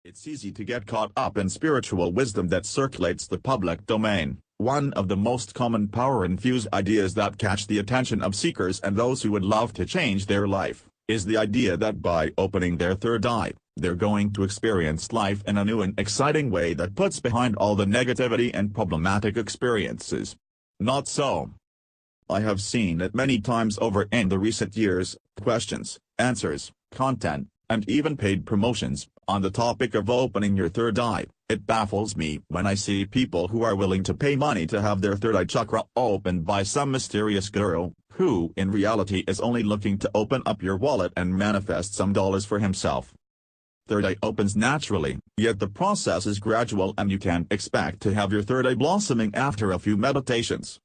It's easy to get caught up in spiritual wisdom that circulates the public domain. One of the most common power-infused ideas that catch the attention of seekers and those who would love to change their life, is the idea that by opening their third eye, they're going to experience life in a new and exciting way that puts behind all the negativity and problematic experiences. Not so. I have seen it many times over in the recent years, questions, answers, content, and even paid promotions, on the topic of opening your third eye. It baffles me when I see people who are willing to pay money to have their third eye chakra opened by some mysterious guru, who in reality is only looking to open up your wallet and manifest some dollars for himself. Third eye opens naturally, yet the process is gradual and you can't expect to have your third eye blossoming after a few meditations.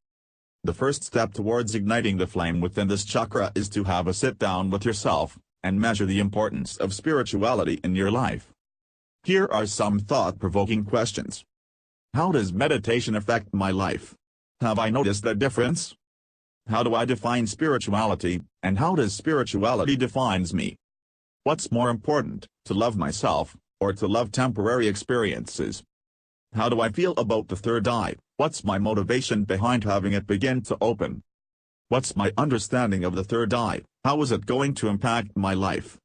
The first step towards igniting the flame within this chakra is to have a sit down with yourself, and measure the importance of spirituality in your life. Here are some thought-provoking questions. How does meditation affect my life? Have I noticed a difference? How do I define spirituality, and how does spirituality defines me? What's more important, to love myself, or to love temporary experiences? How do I feel about the third eye? What's my motivation behind having it begin to open? What's my understanding of the third eye? How is it going to impact my life?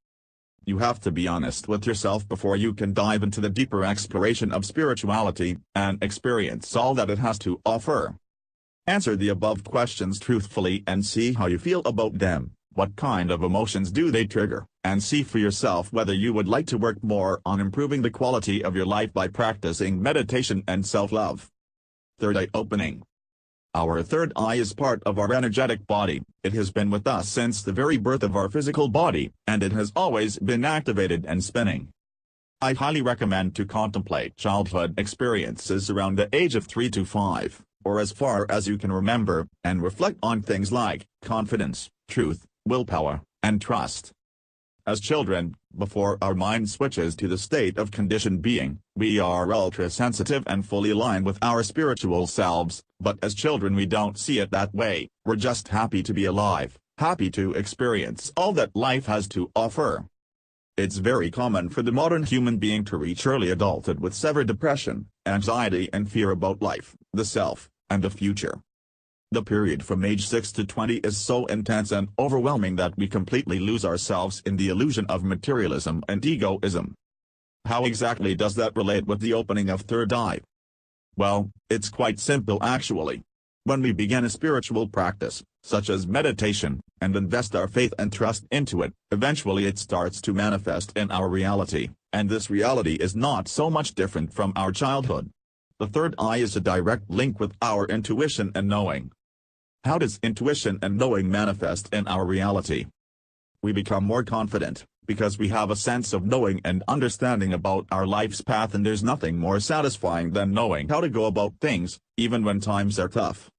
You have to be honest with yourself before you can dive into the deeper exploration of spirituality, and experience all that it has to offer. Answer the above questions truthfully and see how you feel about them. What kind of emotions do they trigger? And see for yourself whether you would like to work more on improving the quality of your life by practicing meditation and self-love. Third eye opening. Our third eye is part of our energetic body. It has been with us since the very birth of our physical body, and it has always been activated and spinning. I highly recommend to contemplate childhood experiences around the age of 3 to 5, or as far as you can remember, and reflect on things like confidence, truth, willpower, and trust. As children, before our mind switches to the state of conditioned being, we are ultra-sensitive and fully aligned with our spiritual selves, but as children we don't see it that way. We're just happy to be alive, happy to experience all that life has to offer. It's very common for the modern human being to reach early adulthood with severe depression, anxiety and fear about life, the self, and the future. The period from age 6 to 20 is so intense and overwhelming that we completely lose ourselves in the illusion of materialism and egoism. How exactly does that relate with the opening of third eye? Well, it's quite simple actually. When we begin a spiritual practice, such as meditation, and invest our faith and trust into it, eventually it starts to manifest in our reality, and this reality is not so much different from our childhood. The third eye is a direct link with our intuition and knowing. How does intuition and knowing manifest in our reality? We become more confident, because we have a sense of knowing and understanding about our life's path, and there's nothing more satisfying than knowing how to go about things, even when times are tough.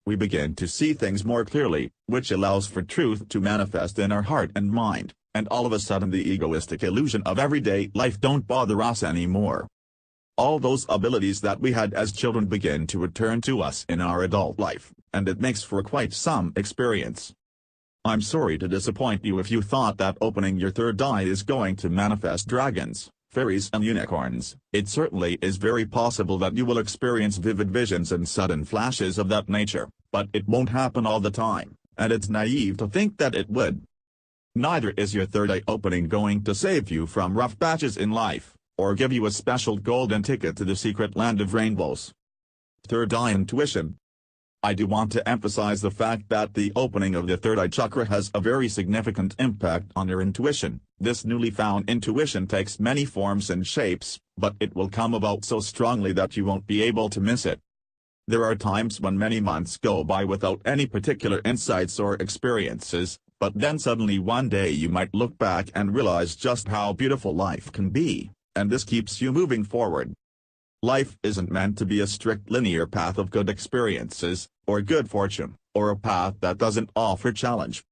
We begin to see things more clearly, which allows for truth to manifest in our heart and mind, and all of a sudden the egoistic illusion of everyday life don't bother us anymore. All those abilities that we had as children begin to return to us in our adult life, and it makes for quite some experience. I'm sorry to disappoint you if you thought that opening your third eye is going to manifest dragons, fairies and unicorns. It certainly is very possible that you will experience vivid visions and sudden flashes of that nature, but it won't happen all the time, and it's naive to think that it would. Neither is your third eye opening going to save you from rough patches in life, or give you a special golden ticket to the secret land of rainbows. Third eye intuition. I do want to emphasize the fact that the opening of the third eye chakra has a very significant impact on your intuition. This newly found intuition takes many forms and shapes, but it will come about so strongly that you won't be able to miss it. There are times when many months go by without any particular insights or experiences, but then suddenly one day you might look back and realize just how beautiful life can be, and this keeps you moving forward. Life isn't meant to be a strict linear path of good experiences, or good fortune, or a path that doesn't offer challenge.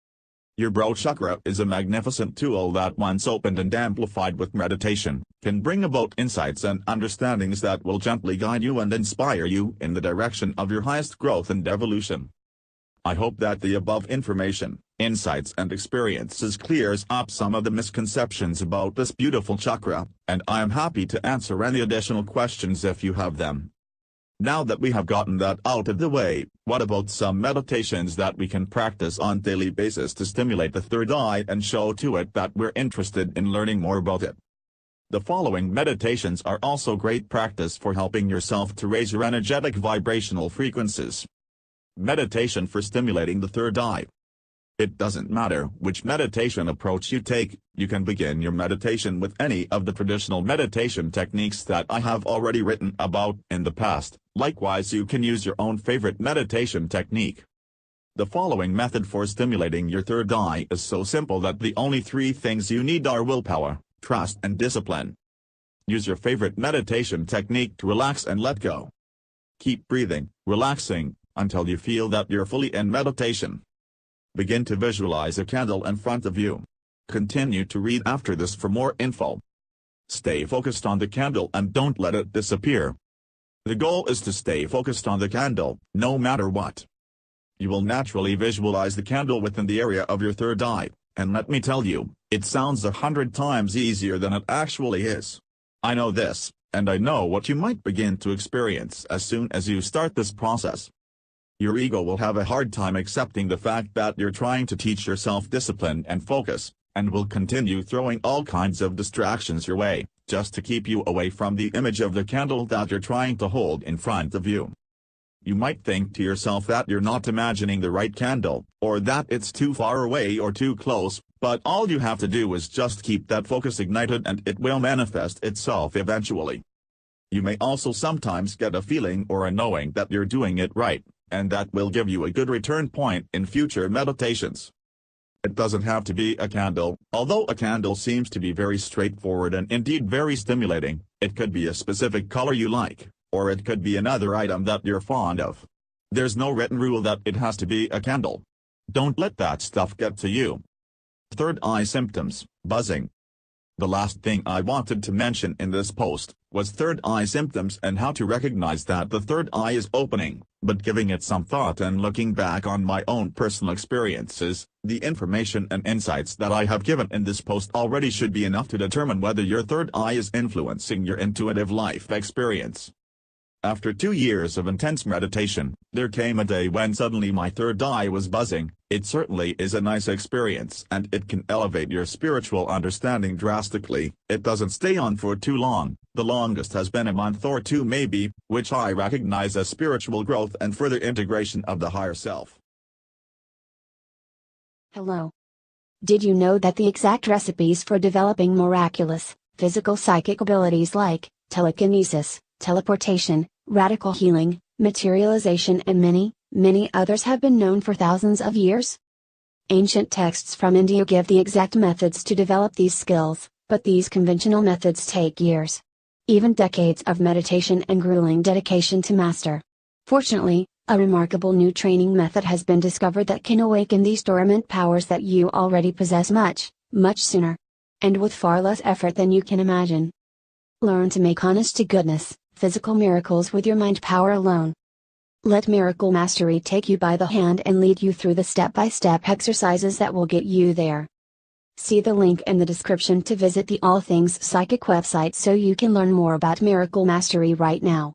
Your Bro chakra is a magnificent tool that once opened and amplified with meditation, can bring about insights and understandings that will gently guide you and inspire you in the direction of your highest growth and evolution. I hope that the above information, insights and experiences clears up some of the misconceptions about this beautiful chakra, and I am happy to answer any additional questions if you have them. Now that we have gotten that out of the way, what about some meditations that we can practice on a daily basis to stimulate the third eye and show to it that we're interested in learning more about it? The following meditations are also great practice for helping yourself to raise your energetic vibrational frequencies. Meditation for stimulating the third eye. It doesn't matter which meditation approach you take, you can begin your meditation with any of the traditional meditation techniques that I have already written about in the past. Likewise, you can use your own favorite meditation technique. The following method for stimulating your third eye is so simple that the only three things you need are willpower, trust and discipline. Use your favorite meditation technique to relax and let go. Keep breathing, relaxing, until you feel that you're fully in meditation. Begin to visualize a candle in front of you. Continue to read after this for more info. Stay focused on the candle and don't let it disappear. The goal is to stay focused on the candle, no matter what. You will naturally visualize the candle within the area of your third eye, and let me tell you, it sounds 100 times easier than it actually is. I know this, and I know what you might begin to experience as soon as you start this process. Your ego will have a hard time accepting the fact that you're trying to teach yourself discipline and focus, and will continue throwing all kinds of distractions your way, just to keep you away from the image of the candle that you're trying to hold in front of you. You might think to yourself that you're not imagining the right candle, or that it's too far away or too close, but all you have to do is just keep that focus ignited and it will manifest itself eventually. You may also sometimes get a feeling or a knowing that you're doing it right, and that will give you a good return point in future meditations. It doesn't have to be a candle, although a candle seems to be very straightforward and indeed very stimulating. It could be a specific color you like, or it could be another item that you're fond of. There's no written rule that it has to be a candle. Don't let that stuff get to you. Third eye symptoms, buzzing. The last thing I wanted to mention in this post was third eye symptoms and how to recognize that the third eye is opening, but giving it some thought and looking back on my own personal experiences, the information and insights that I have given in this post already should be enough to determine whether your third eye is influencing your intuitive life experience. After 2 years of intense meditation, there came a day when suddenly my third eye was buzzing. It certainly is a nice experience and it can elevate your spiritual understanding drastically. It doesn't stay on for too long, the longest has been a month or two maybe, which I recognize as spiritual growth and further integration of the higher self. Hello. Did you know that the exact recipes for developing miraculous, physical psychic abilities like telekinesis, teleportation, radical healing, materialization and many others have been known for thousands of years? Ancient texts from India give the exact methods to develop these skills, but these conventional methods take years, even decades of meditation and grueling dedication to master. Fortunately, a remarkable new training method has been discovered that can awaken these dormant powers that you already possess much sooner, and with far less effort than you can imagine. Learn to make honest-to-goodness, physical miracles with your mind power alone. Let Miracle Mastery take you by the hand and lead you through the step-by-step exercises that will get you there. See the link in the description to visit the All Things Psychic website so you can learn more about Miracle Mastery right now.